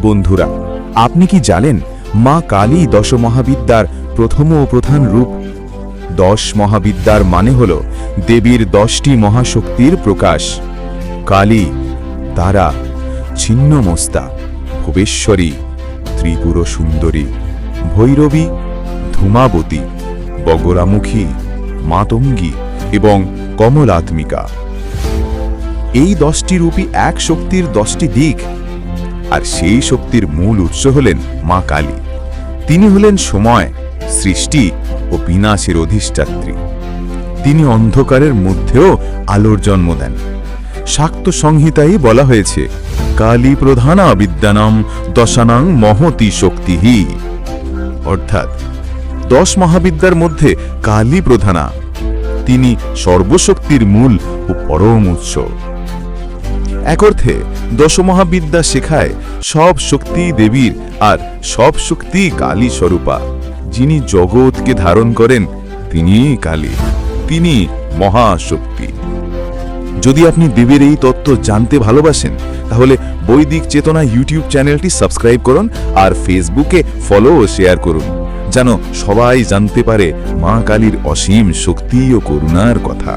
বন্ধুরা, আপনি কি জানেন মা কালী দশমহাবিদ্যার প্রথম ও প্রধান রূপ? 10 মহাবিদ্যার মানে হল দেবীর 10টি মহাশক্তির প্রকাশ। কালী, তারা, ছিন্নমস্তা, ভুবেশ্বরী, ত্রিপুর সুন্দরী, ভৈরবী, ধূমাবতী, বগরামুখী, মাতঙ্গী এবং কমলাত্মিকা। এই 10টি রূপই এক শক্তির 10টি দিক, আর সেই শক্তির মূল উৎস হলেন মা কালী। তিনি হলেন সময়, সৃষ্টি ও বিনাশের অধিষ্ঠাত্রী। তিনি অন্ধকারের মধ্যেও আলোর জন্ম দেন। শাক্ত সংহিতায় বলা হয়েছে, কালী প্রধানা বিদ্যানাম দশানাং মহতি শক্তিহি, অর্থাৎ 10 মহাবিদ্যার মধ্যে কালী প্রধানা। তিনি সর্বশক্তির মূল ও পরম উৎস। এক অর্থে দশমহাবিদ্যা শেখায় সব শক্তি দেবীর, আর সব শক্তি কালী স্বরূপা। যিনি জগৎকে ধারণ করেন তিনিই কালী, তিনি মহাশক্তি। যদি আপনি দেবীর এই তত্ত্ব জানতে ভালোবাসেন, তাহলে বৈদিক চেতনা ইউটিউব চ্যানেলটি সাবস্ক্রাইব করুন আর ফেসবুকে ফলো ও শেয়ার করুন, যেন সবাই জানতে পারে মা কালীর অসীম শক্তি ও করুণার কথা।